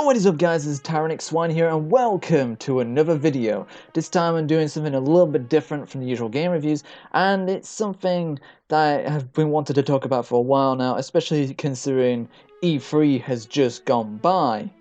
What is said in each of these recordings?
Yo, what is up guys, it's Tyranic Swine here and welcome to another video. This time I'm doing something a little bit different from the usual game reviews, and it's something that I have been wanting to talk about for a while now, especially considering E3 has just gone by.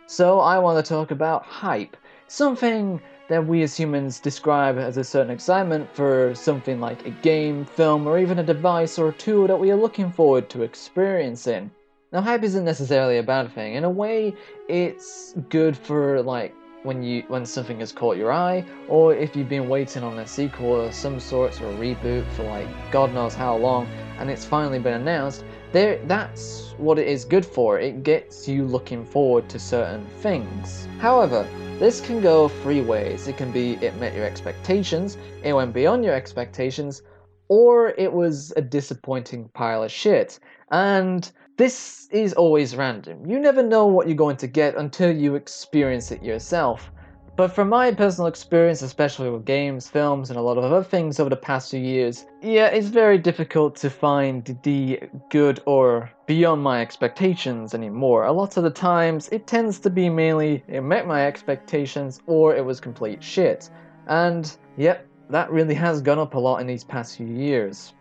So I want to talk about hype, something that we as humans describe as a certain excitement for something like a game, film, or even a device or a tool that we are looking forward to experiencing. Now, hype isn't necessarily a bad thing. In a way, it's good for like when something has caught your eye, or if you've been waiting on a sequel of some sort or a reboot for like God knows how long, and it's finally been announced. That's what it is good for. It gets you looking forward to certain things. However, this can go three ways. It can be it met your expectations, it went beyond your expectations, or it was a disappointing pile of shit. And this is always random. You never know what you're going to get until you experience it yourself. But from my personal experience, especially with games, films, and a lot of other things over the past few years, yeah, it's very difficult to find the good or beyond my expectations anymore. A lot of the times, it tends to be mainly it met my expectations or it was complete shit. And yep, that really has gone up a lot in these past few years.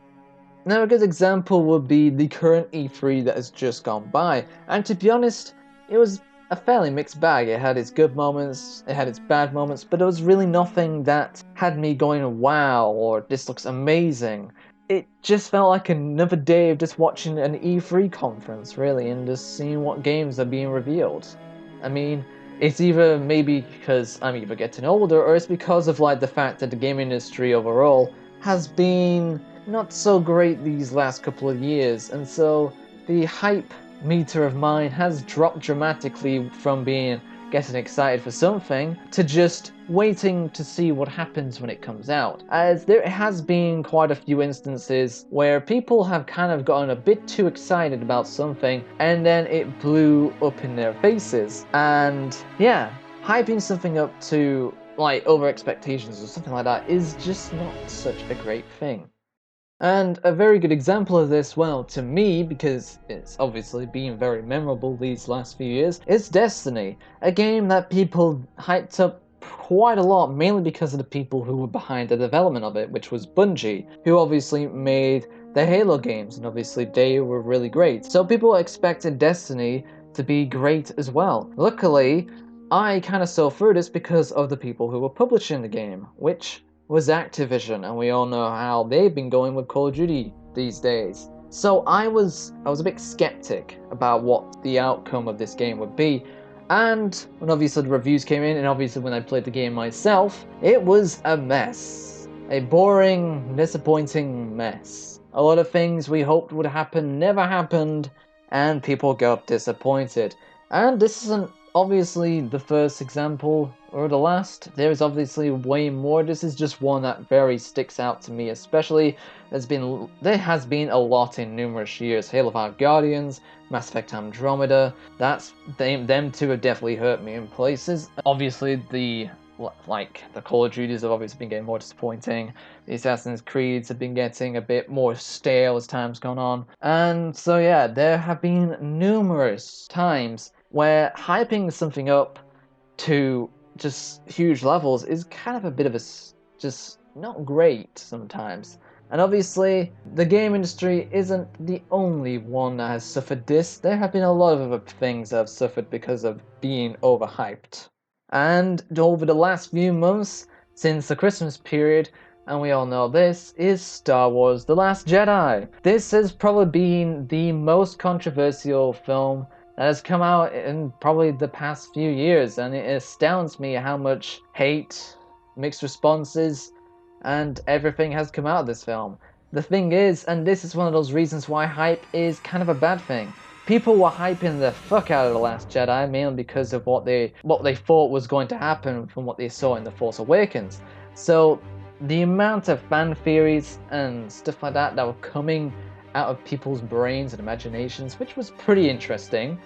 Now, a good example would be the current E3 that has just gone by, and to be honest, it was a fairly mixed bag. It had its good moments, it had its bad moments, but there was really nothing that had me going wow or this looks amazing. It just felt like another day of just watching an E3 conference, really, and just seeing what games are being revealed. I mean, it's either maybe because I'm either getting older, or it's because of like the fact that the game industry overall has been not so great these last couple of years, and so the hype meter of mine has dropped dramatically from being getting excited for something to just waiting to see what happens when it comes out, as there has been quite a few instances where people have kind of gotten a bit too excited about something and then it blew up in their faces. And yeah, hyping something up to like over expectations or something like that is just not such a great thing. And a very good example of this, well, to me, because it's obviously been very memorable these last few years, is Destiny, a game that people hyped up quite a lot, mainly because of the people who were behind the development of it, which was Bungie, who obviously made the Halo games, and obviously they were really great. So people expected Destiny to be great as well. Luckily, I kind of saw through this because of the people who were publishing the game, which was Activision, and we all know how they've been going with Call of Duty these days. So I was a bit skeptic about what the outcome of this game would be, and when obviously the reviews came in, and obviously when I played the game myself, it was a mess. A boring, disappointing mess. A lot of things we hoped would happen never happened, and people got disappointed. And this isn't obviously the first example or the last. There's obviously way more. This is just one that very sticks out to me, especially there has been a lot in numerous years. Halo 5 Guardians, Mass Effect Andromeda, them two have definitely hurt me in places. Obviously the Call of Duties have obviously been getting more disappointing. The Assassin's Creeds have been getting a bit more stale as time's gone on. And so yeah, there have been numerous times where hyping something up to just huge levels is kind of a bit of just not great sometimes. And obviously, the game industry isn't the only one that has suffered this. There have been a lot of other things that have suffered because of being overhyped. And over the last few months, since the Christmas period, and we all know this, is Star Wars The Last Jedi. This has probably been the most controversial film that has come out in probably the past few years, and it astounds me how much hate, mixed responses, and everything has come out of this film. The thing is, and this is one of those reasons why hype is kind of a bad thing, people were hyping the fuck out of The Last Jedi mainly because of what they thought was going to happen from what they saw in The Force Awakens. So the amount of fan theories and stuff like that were coming out of people's brains and imaginations, which was pretty interesting.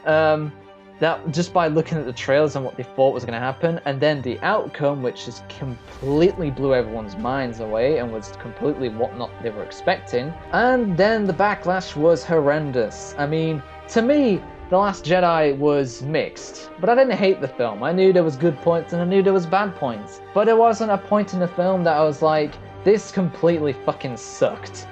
That just by looking at the trailers and what they thought was going to happen, and then the outcome, which just completely blew everyone's minds away and was completely what not they were expecting. And then the backlash was horrendous. I mean, to me, The Last Jedi was mixed, but I didn't hate the film. I knew there was good points and I knew there was bad points. But there wasn't a point in the film that I was like, this completely fucking sucked.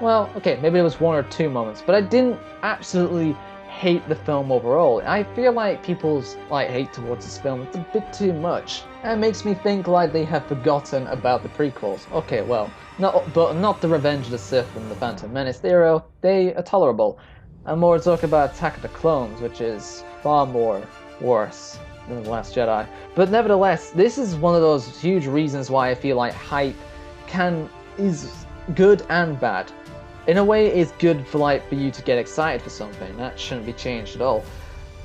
Well, okay, maybe there was one or two moments, but I didn't absolutely hate the film overall. I feel like people's hate towards this film, it's a bit too much. And it makes me think like they have forgotten about the prequels. Okay, well, not the Revenge of the Sith and the Phantom Menace. They are tolerable. And more talk about Attack of the Clones, which is far more worse than The Last Jedi. But nevertheless, this is one of those huge reasons why I feel like hype is good and bad. In a way, it's good for you to get excited for something. That shouldn't be changed at all.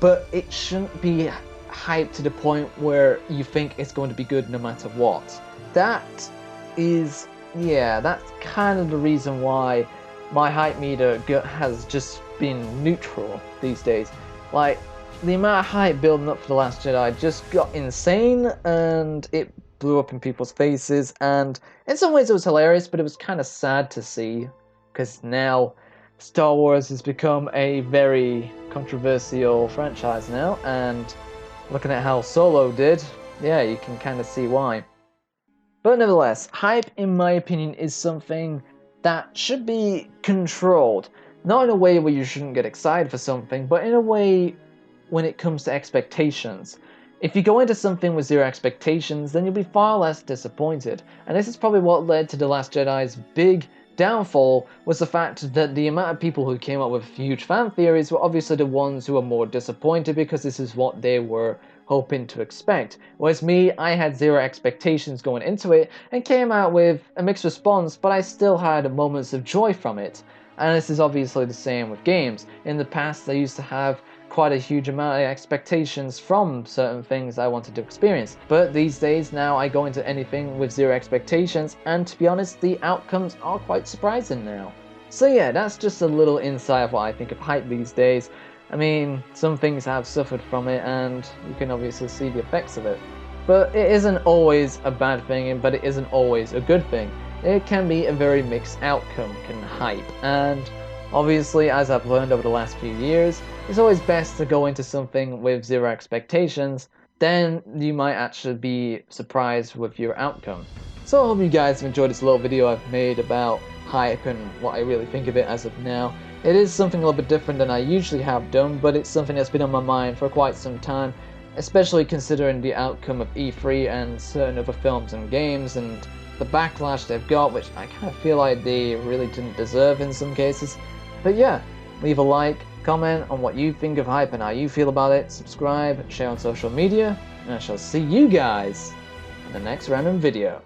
But it shouldn't be hyped to the point where you think it's going to be good no matter what. That's kind of the reason why my hype meter has just been neutral these days. Like, the amount of hype building up for The Last Jedi just got insane, and it blew up in people's faces, and in some ways it was hilarious, but it was kind of sad to see, because now Star Wars has become a very controversial franchise now, and looking at how Solo did, yeah, you can kind of see why. But nevertheless, hype, in my opinion, is something that should be controlled. Not in a way where you shouldn't get excited for something, but in a way when it comes to expectations. If you go into something with zero expectations, then you'll be far less disappointed. And this is probably what led to The Last Jedi's big downfall, was the fact that the amount of people who came up with huge fan theories were obviously the ones who were more disappointed because this is what they were hoping to expect. Whereas me, I had zero expectations going into it and came out with a mixed response, but I still had moments of joy from it. And this is obviously the same with games. In the past, I used to have quite a huge amount of expectations from certain things I wanted to experience. But these days, now I go into anything with zero expectations, and to be honest, the outcomes are quite surprising now. So yeah, that's just a little insight of what I think of hype these days. I mean, some things have suffered from it, and you can obviously see the effects of it. But it isn't always a bad thing, but it isn't always a good thing. It can be a very mixed outcome, can hype, and obviously, as I've learned over the last few years, it's always best to go into something with zero expectations, then you might actually be surprised with your outcome. So I hope you guys have enjoyed this little video I've made about hype and what I really think of it as of now. It is something a little bit different than I usually have done, but it's something that's been on my mind for quite some time, especially considering the outcome of E3 and certain other films and games, and the backlash they've got, which I kind of feel like they really didn't deserve in some cases. But yeah, leave a like, comment on what you think of hype and how you feel about it, subscribe, share on social media, and I shall see you guys in the next random video.